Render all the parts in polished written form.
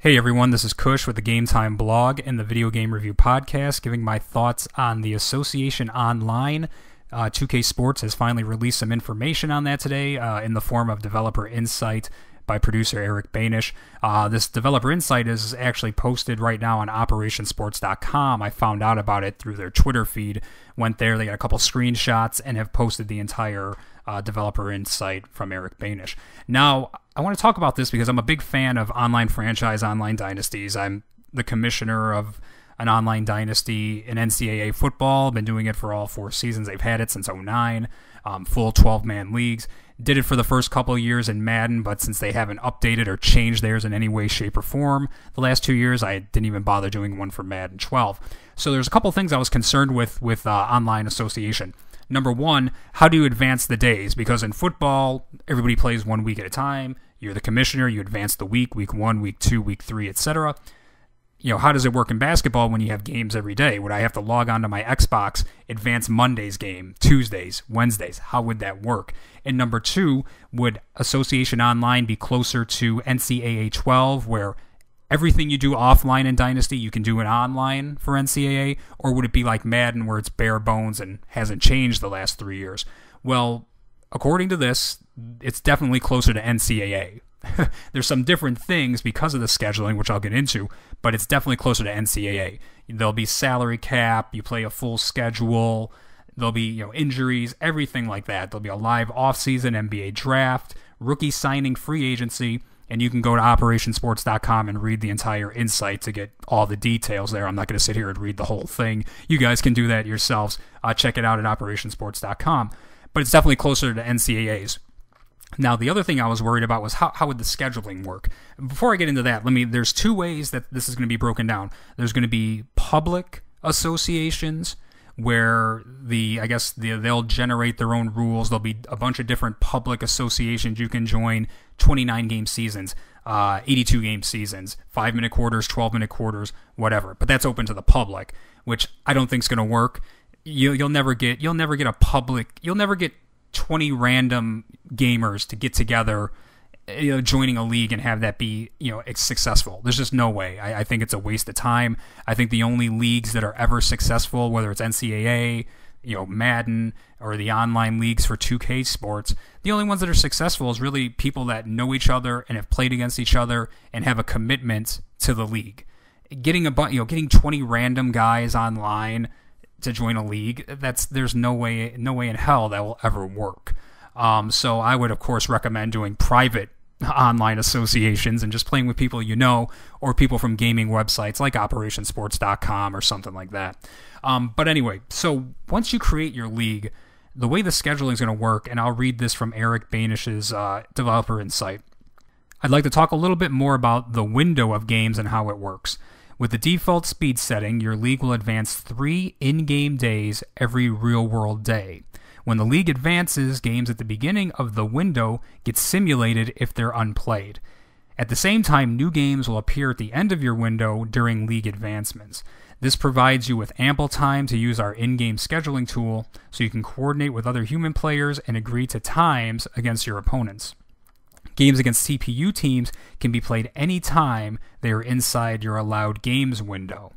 Hey everyone, this is Kush with the Game Time blog and the Video Game Review podcast, giving my thoughts on the Association Online. 2K Sports has finally released some information on that today in the form of Developer Insight by producer Eric Banish. This Developer Insight is actually posted right now on OperationSports.com. I found out about it through their Twitter feed, went there, they got a couple screenshots, and have posted the entire Developer Insight from Eric Banish. Now, I want to talk about this because I'm a big fan of online franchise, online dynasties. I'm the commissioner of an online dynasty in NCAA football. Been doing it for all 4 seasons. They've had it since 2009, full 12-man leagues. Did it for the first couple of years in Madden, but since they haven't updated or changed theirs in any way, shape, or form the last 2 years, I didn't even bother doing one for Madden 12. So there's a couple things I was concerned with online association. Number one, how do you advance the days? Because in football, everybody plays 1 week at a time. You're the commissioner, you advance the week 1, week 2, week 3, etc. How does it work in basketball when you have games every day? Would I have to log onto my Xbox, advance Monday's game, Tuesdays, Wednesdays? How would that work? And number two, would Association Online be closer to NCAA 12, where everything you do offline in Dynasty, you can do it online for NCAA? Or would it be like Madden, where it's bare bones and hasn't changed the last 3 years? Well, according to this, it's definitely closer to NCAA. There's some different things because of the scheduling, which I'll get into, but it's definitely closer to NCAA. There'll be salary cap, you play a full schedule, there'll be injuries, everything like that. There'll be a live offseason NBA draft, rookie signing, free agency, and you can go to OperationSports.com and read the entire insight to get all the details there. I'm not going to sit here and read the whole thing. You guys can do that yourselves. Check it out at OperationSports.com. But it's definitely closer to NCAA's. Now, the other thing I was worried about was how would the scheduling work? Before I get into that, there's 2 ways that this is going to be broken down. There's going to be public associations where they'll generate their own rules. There'll be a bunch of different public associations you can join, 29-game seasons, 82-game seasons, 5-minute quarters, 12-minute quarters, whatever. But that's open to the public, which I don't think is going to work. You'll never get 20 random gamers to get together, joining a league and have that be, successful. There's just no way. I think it's a waste of time. I think the only leagues that are ever successful, whether it's NCAA, Madden, or the online leagues for 2K Sports, the only ones that are successful is really people that know each other and have played against each other and have a commitment to the league. Getting 20 random guys online to join a league, there's no way in hell that will ever work. So I would, of course, recommend doing private online associations and just playing with people or people from gaming websites like OperationSports.com or something like that. But anyway, so once you create your league, the way the scheduling is going to work, and I'll read this from Eric Banish's Developer Insight, I'd like to talk a little bit more about the window of games and how it works. With the default speed setting, your league will advance 3 in-game days every real-world day. When the league advances, games at the beginning of the window get simulated if they're unplayed. At the same time, new games will appear at the end of your window during league advancements. This provides you with ample time to use our in-game scheduling tool so you can coordinate with other human players and agree to times against your opponents. Games against CPU teams can be played any time they are inside your allowed games window.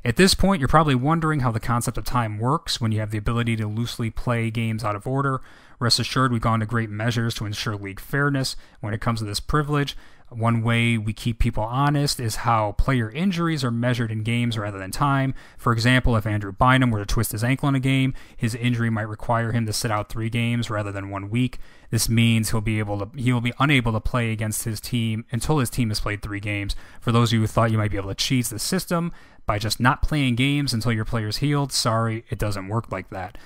At this point, you're probably wondering how the concept of time works when you have the ability to loosely play games out of order. Rest assured, we've gone to great measures to ensure league fairness when it comes to this privilege. One way we keep people honest is how player injuries are measured in games rather than time. For example, if Andrew Bynum were to twist his ankle in a game, his injury might require him to sit out 3 games rather than 1 week. This means he'll be unable to play against his team until his team has played 3 games. For those of you who thought you might be able to cheat the system by just not playing games until your player's healed, sorry, it doesn't work like that.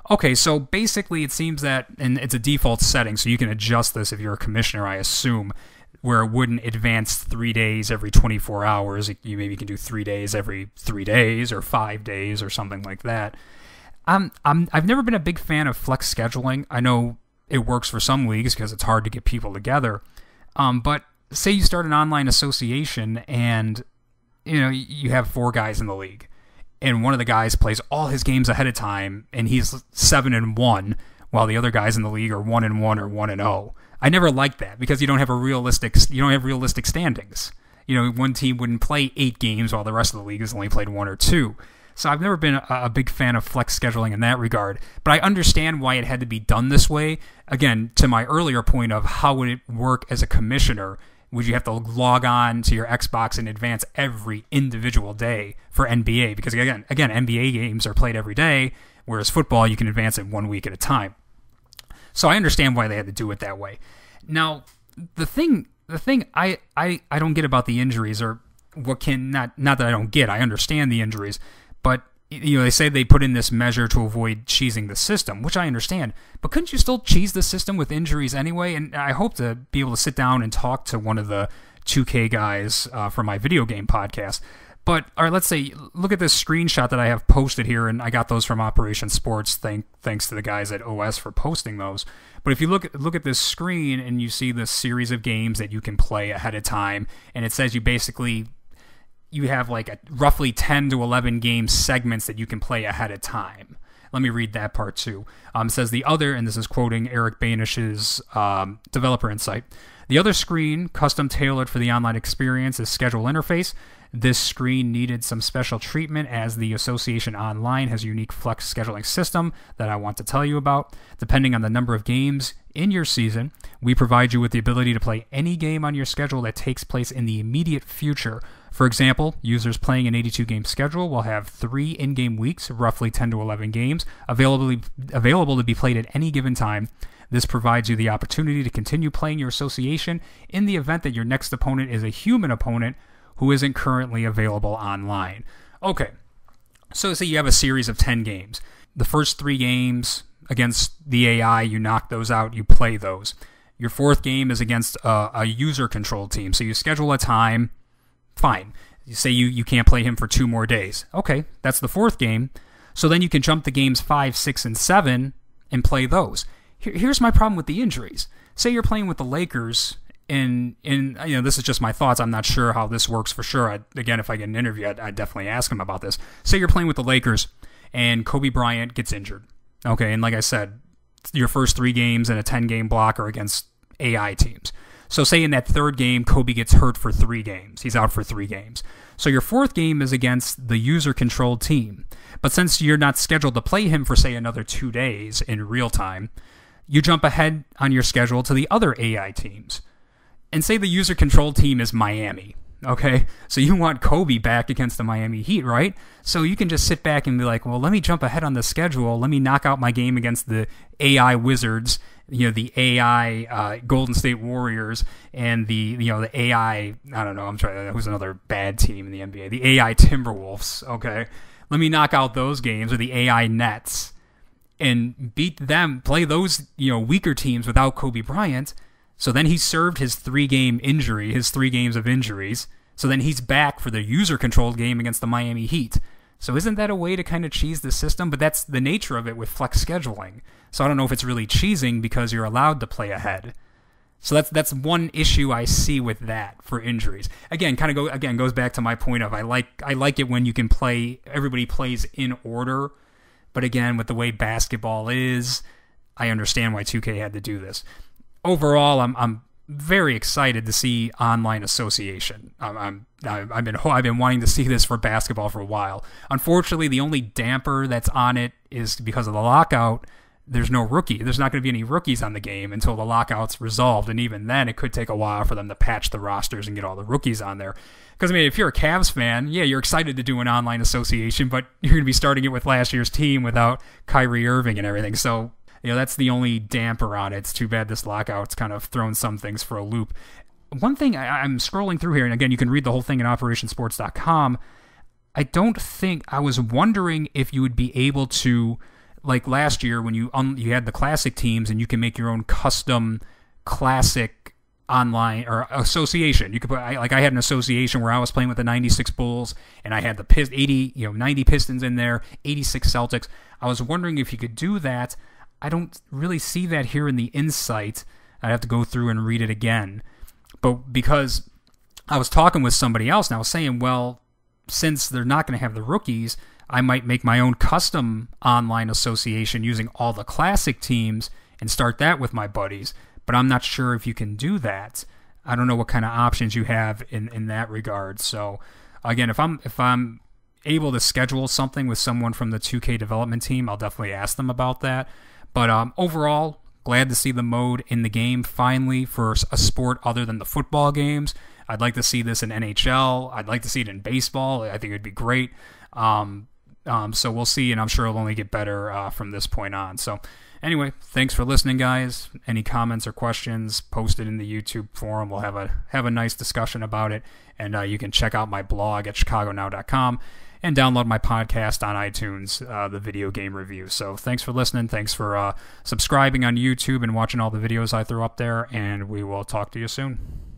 Okay, so basically it seems that, and it's a default setting, so you can adjust this if you're a commissioner, I assume, where it wouldn't advance 3 days every 24 hours. You maybe can do 3 days every 3 days or 5 days or something like that. I've never been a big fan of flex scheduling. I know it works for some leagues because it's hard to get people together. But say you start an online association and you have 4 guys in the league, and one of the guys plays all his games ahead of time, and he's 7-1, while the other guys in the league are 1-1 or 1-0. I never liked that because you don't have realistic standings. one team wouldn't play 8 games while the rest of the league has only played 1 or 2. So I've never been a big fan of flex scheduling in that regard, but I understand why it had to be done this way. Again, to my earlier point of how would it work as a commissioner, would you have to log on to your Xbox in advance every individual day for NBA? Because again, NBA games are played every day, whereas football, you can advance it 1 week at a time. So I understand why they had to do it that way. Now, the thing I don't get about the injuries, or not that I don't get, I understand the injuries, but they say they put in this measure to avoid cheesing the system, which I understand. But couldn't you still cheese the system with injuries anyway? And I hope to be able to sit down and talk to one of the 2K guys from my video game podcast. But all right, let's say, look at this screenshot that I have posted here, and I got those from Operation Sports. Thanks to the guys at OS for posting those. But if you look at this screen and you see this series of games that you can play ahead of time, and it says you have like a roughly 10 to 11 game segments that you can play ahead of time. Let me read that part too. It says the other, and this is quoting Eric Banish's developer insight, the other screen, custom tailored for the online experience, is schedule interface. This screen needed some special treatment as the Association Online has a unique flex scheduling system that I want to tell you about. Depending on the number of games in your season, we provide you with the ability to play any game on your schedule that takes place in the immediate future. For example, users playing an 82-game schedule will have 3 in-game weeks, roughly 10 to 11 games, available to be played at any given time. This provides you the opportunity to continue playing your association in the event that your next opponent is a human opponent who isn't currently available online. Okay, so say you have a series of 10 games. The first 3 games against the AI, you knock those out, you play those. Your 4th game is against a user-controlled team, so you schedule a time, fine. You say you can't play him for 2 more days. Okay, that's the 4th game. So then you can jump to games 5, 6, and 7 and play those. Here's my problem with the injuries. Say you're playing with the Lakers, and this is just my thoughts. I'm not sure how this works for sure. Again, if I get an interview, I'd definitely ask him about this. Say you're playing with the Lakers, and Kobe Bryant gets injured. Okay, and like I said, your first 3 games in a 10-game block are against AI teams. So say in that 3rd game, Kobe gets hurt for 3 games. He's out for 3 games. So your 4th game is against the user-controlled team. But since you're not scheduled to play him for, say, another 2 days in real time, you jump ahead on your schedule to the other AI teams. And say the user-controlled team is Miami, okay? So you want Kobe back against the Miami Heat, right? So you can just sit back and be like, well, let me jump ahead on the schedule. Let me knock out my game against the AI Wizards, the AI Golden State Warriors, and the AI, I don't know, who's another bad team in the NBA? The AI Timberwolves, okay? Let me knock out those games, or the AI Nets, and beat them, play those, weaker teams without Kobe Bryant. So then he served his 3-game injury, his 3 games of injuries. So then he's back for the user-controlled game against the Miami Heat. So isn't that a way to kind of cheese the system? But that's the nature of it with flex scheduling. So I don't know if it's really cheesing because you're allowed to play ahead. So that's one issue I see with that for injuries. Again, goes back to my point of I like it when you can play, everybody plays in order. But again, with the way basketball is, I understand why 2K had to do this. Overall, I'm very excited to see online association. I've been wanting to see this for basketball for a while. Unfortunately, the only damper that's on it is because of the lockout. There's no rookie. There's not going to be any rookies on the game until the lockout's resolved, and even then, it could take a while for them to patch the rosters and get all the rookies on there. Because if you're a Cavs fan, yeah, you're excited to do an online association, but you're going to be starting it with last year's team without Kyrie Irving and everything. So that's the only damper on it. It's too bad this lockout's kind of thrown some things for a loop. One thing I'm scrolling through here, and again, you can read the whole thing at operationsports.com. I was wondering if you would be able to, like last year when you had the classic teams and you can make your own custom classic online or association. You could put, I had an association where I was playing with the 96 Bulls and I had the 90 Pistons in there, 86 Celtics. I was wondering if you could do that. I don't really see that here in the insight. I'd have to go through and read it again. But because I was talking with somebody else and I was saying, well, since they're not going to have the rookies, I might make my own custom online association using all the classic teams and start that with my buddies. But I'm not sure if you can do that. I don't know what kind of options you have in that regard. So again, if I'm able to schedule something with someone from the 2K development team, I'll definitely ask them about that. But overall, glad to see the mode in the game finally for a sport other than the football games. I'd like to see this in NHL. I'd like to see it in baseball. I think it'd be great. So we'll see, and I'm sure it'll only get better from this point on. So anyway, thanks for listening, guys. Any comments or questions, post it in the YouTube forum. We'll have a nice discussion about it, and you can check out my blog at chicagonow.com and download my podcast on iTunes, the video game review. So thanks for listening. Thanks for subscribing on YouTube and watching all the videos I throw up there, and we will talk to you soon.